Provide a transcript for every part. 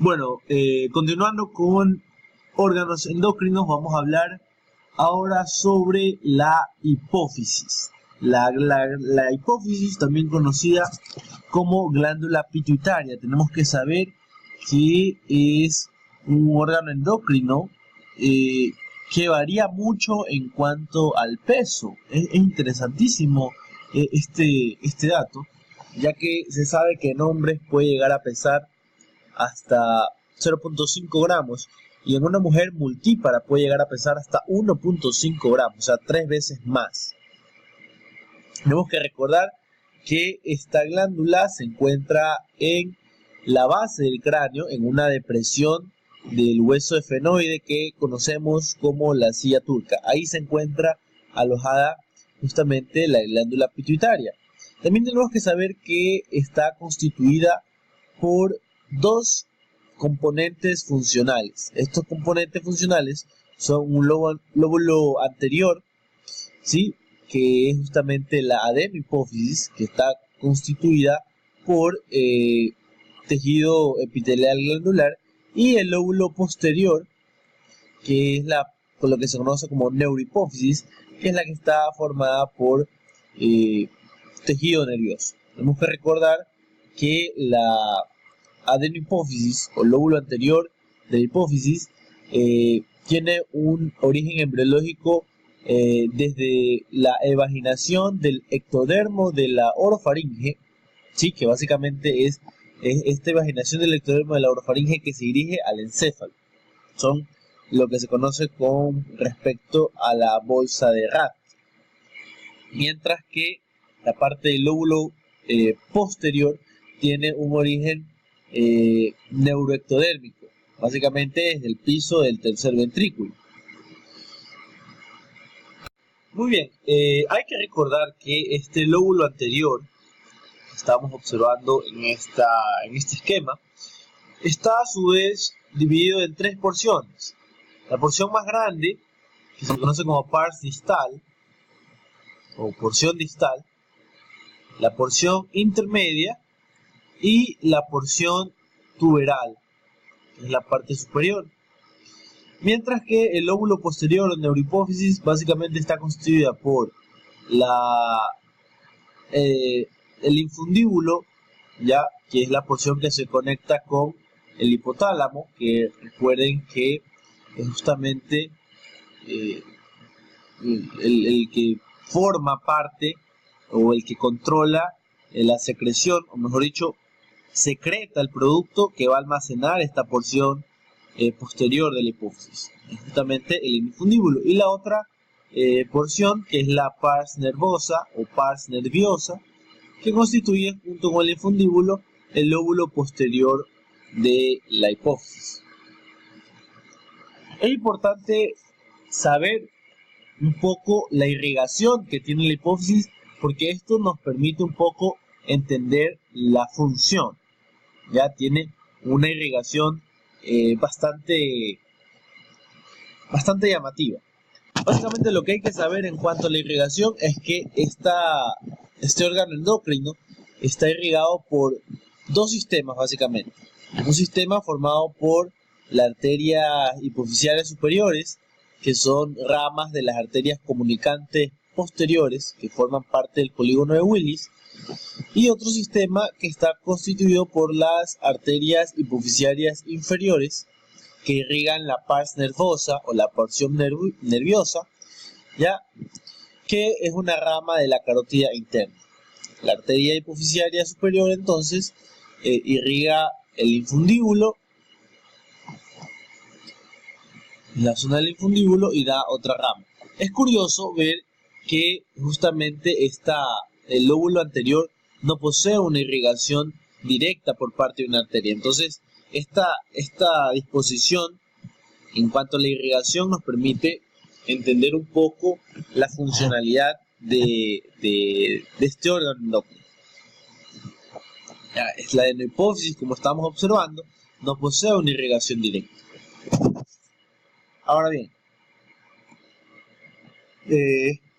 Bueno, continuando con órganos endocrinos, vamos a hablar ahora sobre la hipófisis. La hipófisis, también conocida como glándula pituitaria. Tenemos que saber que es un órgano endocrino eh, que varía mucho en cuanto al peso. Es interesantísimo este dato, ya que se sabe que en hombres puede llegar a pesar hasta 0.5 gramos y en una mujer multípara puede llegar a pesar hasta 1.5 gramos, o sea, 3 veces más. Tenemos que recordar que esta glándula se encuentra en la base del cráneo, en una depresión del hueso efenoide que conocemos como la silla turca. Ahí se encuentra alojada justamente la glándula pituitaria. También tenemos que saber que está constituida por dos componentes funcionales. Estos componentes funcionales son un lóbulo anterior, ¿sí?, que es justamente la adenohipófisis, que está constituida por tejido epitelial glandular, y el lóbulo posterior, que es con lo que se conoce como neurohipófisis, que es la que está formada por tejido nervioso. Tenemos que recordar que la adenohipófisis o lóbulo anterior de la hipófisis tiene un origen embriológico desde la evaginación del ectodermo de la orofaringe, sí, que básicamente es esta evaginación del ectodermo de la orofaringe que se dirige al encéfalo. Son lo que se conoce con respecto a la bolsa de Rath. Mientras que la parte del lóbulo posterior tiene un origen neuroectodérmico, básicamente desde el piso del tercer ventrículo. Muy bien, hay que recordar que este lóbulo anterior que estamos observando en este esquema está a su vez dividido en tres porciones. La porción más grande, que se conoce como pars distal o porción distal, la porción intermedia y la porción tuberal, que es la parte superior. Mientras que el lóbulo posterior o neurohipófisis básicamente está constituida por el infundíbulo, ya, que es la porción que se conecta con el hipotálamo, que recuerden que es justamente el que forma parte o el que controla la secreción, o mejor dicho, secreta el producto que va a almacenar esta porción posterior de la hipófisis, justamente el infundíbulo. Y la otra porción, que es la pars nervosa o pars nerviosa, que constituye junto con el infundíbulo el lóbulo posterior de la hipófisis. Es importante saber un poco la irrigación que tiene la hipófisis, porque esto nos permite un poco entender la función. Ya tiene una irrigación bastante llamativa. Básicamente lo que hay que saber en cuanto a la irrigación es que este órgano endocrino está irrigado por dos sistemas básicamente. Un sistema formado por las arterias hipofisiales superiores, que son ramas de las arterias comunicantes posteriores que forman parte del polígono de Willis, y otro sistema que está constituido por las arterias hipofisiarias inferiores, que irrigan la pars nervosa o la porción nerviosa, ya, que es una rama de la carótida interna. La arteria hipofisiaria superior entonces irriga el infundíbulo, la zona del infundíbulo, y da otra rama. Es curioso ver que justamente el lóbulo anterior no posee una irrigación directa por parte de una arteria. Entonces, esta disposición en cuanto a la irrigación nos permite entender un poco la funcionalidad de este órgano endocrino. La adenohipófisis, como estamos observando, no posee una irrigación directa. Ahora bien,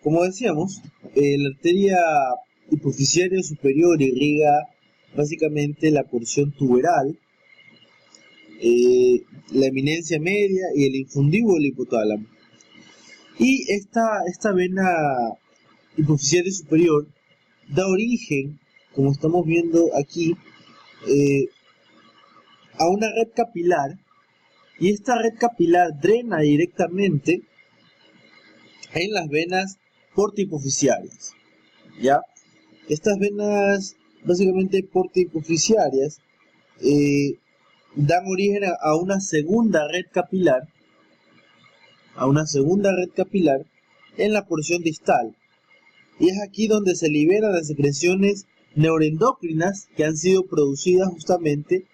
como decíamos, la arteria hipofisiaria superior irriga básicamente la porción tuberal, la eminencia media y el infundíbulo del hipotálamo. Y esta vena hipofisiaria superior da origen, como estamos viendo aquí, a una red capilar, y esta red capilar drena directamente en las venas portohipofisiarias, ¿ya? Estas venas básicamente portohipofisiarias dan origen a una segunda red capilar, en la porción distal, y es aquí donde se liberan las secreciones neuroendocrinas que han sido producidas justamente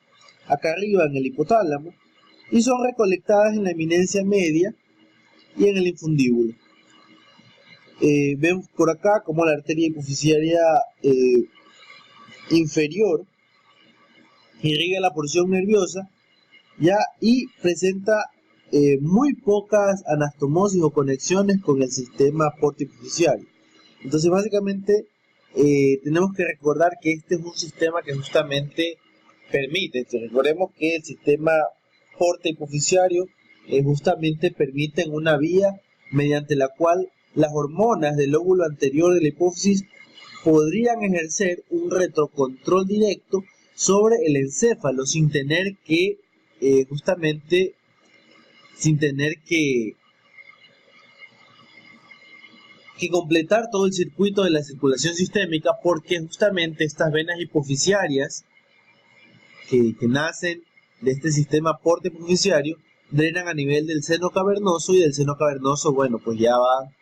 acá arriba en el hipotálamo y son recolectadas en la eminencia media y en el infundíbulo. Vemos por acá como la arteria hipofisiaria inferior irriga la porción nerviosa, ya, y presenta muy pocas anastomosis o conexiones con el sistema portohipofisiario. Entonces básicamente tenemos que recordar que este es un sistema que justamente permite, recordemos que el sistema portohipofisiario justamente permite una vía mediante la cual las hormonas del lóbulo anterior de la hipófisis podrían ejercer un retrocontrol directo sobre el encéfalo sin tener que completar todo el circuito de la circulación sistémica, porque justamente estas venas hipofisiarias que nacen de este sistema portohipofisiario drenan a nivel del seno cavernoso, y del seno cavernoso, bueno, pues ya van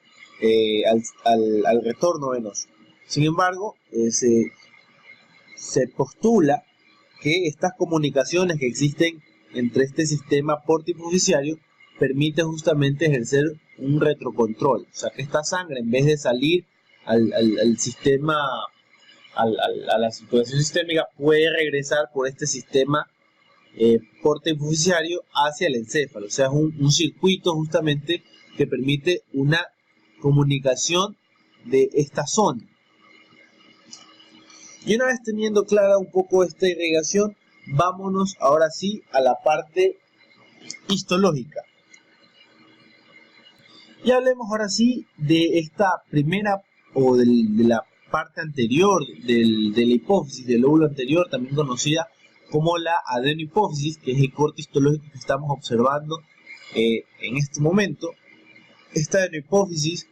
al retorno venoso. Sin embargo, se postula que estas comunicaciones que existen entre este sistema portohipofisiario permiten justamente ejercer un retrocontrol, o sea que esta sangre, en vez de salir al sistema, a la circulación sistémica, puede regresar por este sistema portohipofisiario hacia el encéfalo. O sea, es un circuito justamente que permite una comunicación de esta zona. Y una vez teniendo clara un poco esta irrigación, vámonos ahora sí a la parte histológica. Y hablemos ahora sí de esta primera, o de la parte anterior de la hipófisis, del lóbulo anterior, también conocida como la adenohipófisis, que es el corte histológico que estamos observando en este momento. Esta adenohipófisis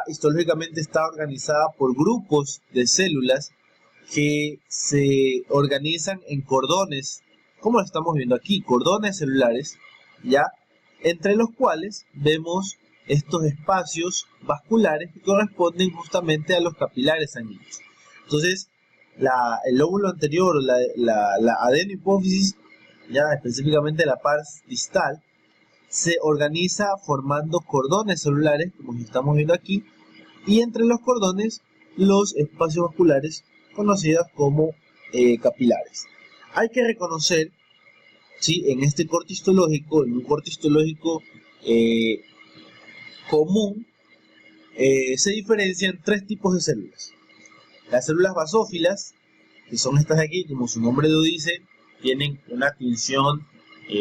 histológicamente está organizada por grupos de células que se organizan en cordones, como lo estamos viendo aquí, cordones celulares, ¿ya? Entre los cuales vemos estos espacios vasculares que corresponden justamente a los capilares sanguíneos. Entonces, el lóbulo anterior, la adenohipófisis, ya específicamente la parte distal, se organiza formando cordones celulares, como estamos viendo aquí, y entre los cordones los espacios vasculares conocidos como capilares. Hay que reconocer, ¿sí?, en este corte histológico, en un corte histológico común, se diferencian tres tipos de células. Las células basófilas, que son estas de aquí, como su nombre lo dice, tienen una tinción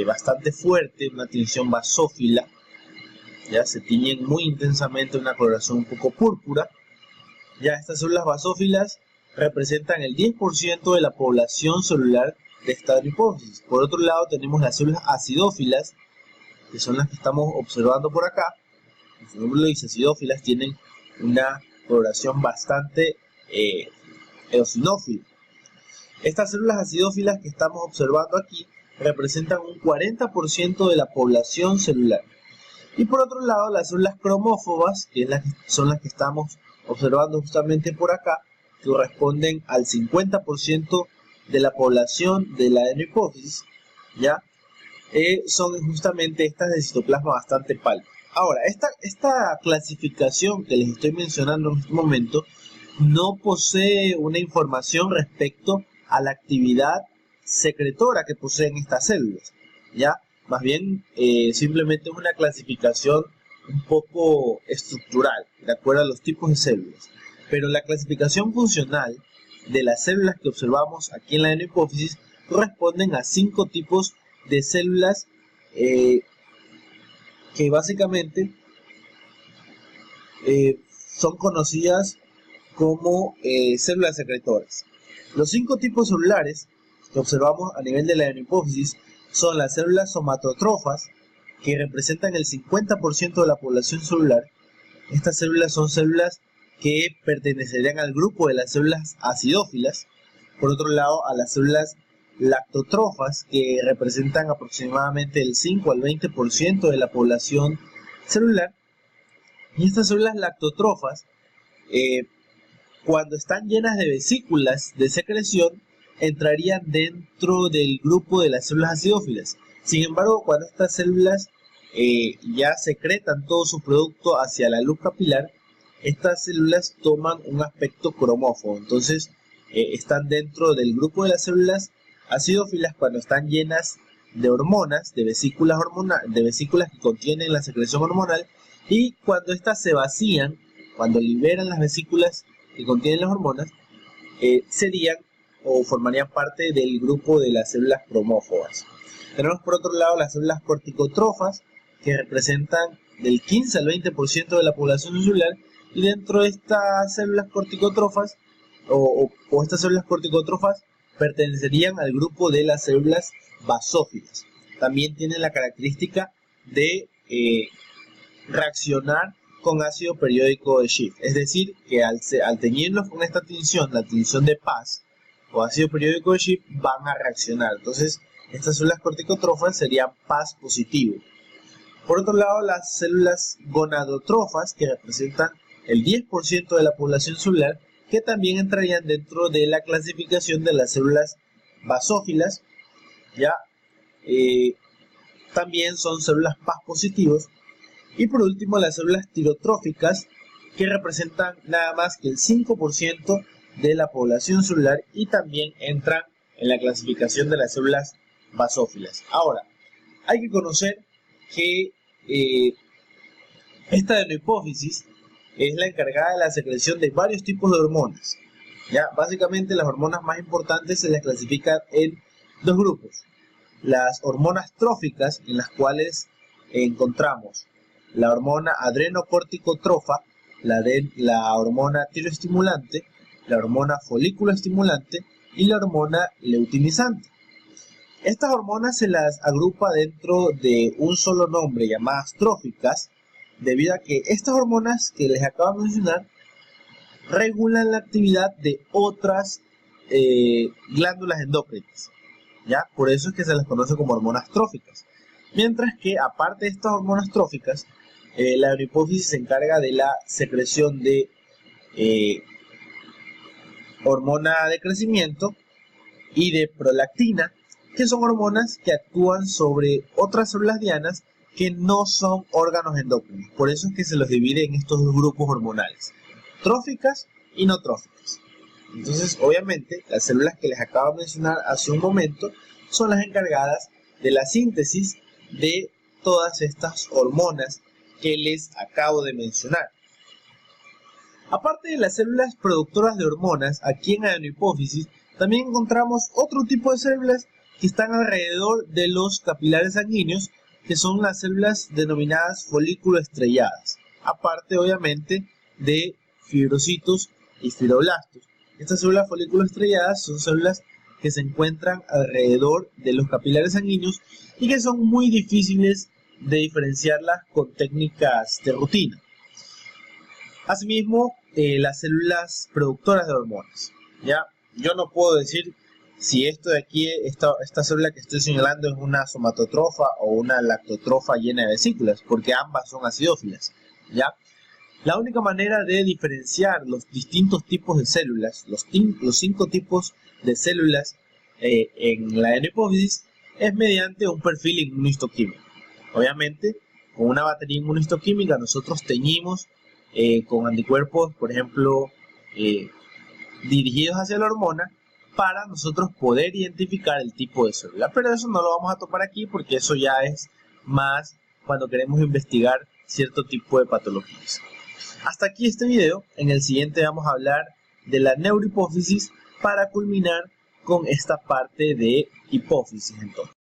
bastante fuerte, una tinción basófila, ya se tiñen muy intensamente, una coloración un poco púrpura. Ya estas células basófilas representan el 10% de la población celular de esta adenohipófisis. Por otro lado tenemos las células acidófilas, que son las que estamos observando por acá. Su nombre lo dice, acidófilas, tienen una coloración bastante eosinófila. Estas células acidófilas que estamos observando aquí representan un 40% de la población celular. Y por otro lado, las células cromófobas, que son las que estamos observando justamente por acá, que corresponden al 50% de la población de la adenohipófisis, ¿ya? Son justamente estas de citoplasma bastante pálido. Ahora, esta clasificación que les estoy mencionando en este momento no posee una información respecto a la actividad secretora que poseen estas células, ¿ya? Más bien, simplemente es una clasificación un poco estructural, de acuerdo a los tipos de células. Pero la clasificación funcional de las células que observamos aquí en la adenohipófisis corresponden a 5 tipos de células que básicamente son conocidas como células secretoras. Los 5 tipos celulares que observamos a nivel de la hipófisis son las células somatotrofas, que representan el 50% de la población celular. Estas células son células que pertenecerían al grupo de las células acidófilas. Por otro lado, a las células lactotrofas, que representan aproximadamente el 5 al 20% de la población celular. Y estas células lactotrofas, cuando están llenas de vesículas de secreción, entrarían dentro del grupo de las células acidófilas. Sin embargo, cuando estas células ya secretan todo su producto hacia la luz capilar, estas células toman un aspecto cromófobo. Entonces, están dentro del grupo de las células acidófilas cuando están llenas de hormonas, de vesículas que contienen la secreción hormonal, y cuando estas se vacían, cuando liberan las vesículas que contienen las hormonas, serían o formarían parte del grupo de las células cromófobas. Tenemos por otro lado las células corticotrofas, que representan del 15 al 20% de la población celular, y dentro de estas células corticotrofas o estas células corticotrofas pertenecerían al grupo de las células basófilas. También tienen la característica de reaccionar con ácido periódico de Schiff, es decir, que al teñirlos con esta tinción, la tinción de Paz o ácido periódico de Schiff, van a reaccionar. Entonces, estas células corticotrofas serían Paz positivo. Por otro lado, las células gonadotrofas, que representan el 10% de la población celular, que también entrarían dentro de la clasificación de las células basófilas, ya también son células Paz positivos. Y por último, las células tirotróficas, que representan nada más que el 5% de la población celular y también entran en la clasificación de las células basófilas. Ahora, hay que conocer que esta adenohipófisis es la encargada de la secreción de varios tipos de hormonas. ¿Ya? Básicamente, las hormonas más importantes se las clasifican en 2 grupos. Las hormonas tróficas, en las cuales encontramos la hormona adrenocorticotrofa, la hormona tiroestimulante, la hormona folículo estimulante y la hormona leutinizante. Estas hormonas se las agrupa dentro de un solo nombre, llamadas tróficas, debido a que estas hormonas que les acabo de mencionar regulan la actividad de otras glándulas endócrinas, ¿ya? Por eso es que se las conoce como hormonas tróficas. Mientras que, aparte de estas hormonas tróficas, la adenohipófisis se encarga de la secreción de hormona de crecimiento y de prolactina, que son hormonas que actúan sobre otras células dianas que no son órganos endocrinos. Por eso es que se los divide en estos 2 grupos hormonales, tróficas y no tróficas. Entonces, obviamente, las células que les acabo de mencionar hace un momento son las encargadas de la síntesis de todas estas hormonas que les acabo de mencionar. Aparte de las células productoras de hormonas, aquí en adenohipófisis también encontramos otro tipo de células que están alrededor de los capilares sanguíneos, que son las células denominadas folículo estrelladas, aparte obviamente de fibrocitos y fibroblastos. Estas células folículo estrelladas son células que se encuentran alrededor de los capilares sanguíneos y que son muy difíciles de diferenciarlas con técnicas de rutina. Asimismo, las células productoras de hormonas. ¿Ya? Yo no puedo decir si esto de aquí, esta célula que estoy señalando es una somatotrofa o una lactotrofa llena de vesículas, porque ambas son acidófilas. ¿Ya? La única manera de diferenciar los distintos tipos de células, los 5 tipos de células en la adenohipófisis, es mediante un perfil inmunohistoquímico. Obviamente, con una batería inmunohistoquímica nosotros teñimos con anticuerpos, por ejemplo, dirigidos hacia la hormona, para nosotros poder identificar el tipo de célula. Pero eso no lo vamos a topar aquí porque eso ya es más cuando queremos investigar cierto tipo de patologías. Hasta aquí este video. En el siguiente vamos a hablar de la neurohipófisis para culminar con esta parte de hipófisis entonces.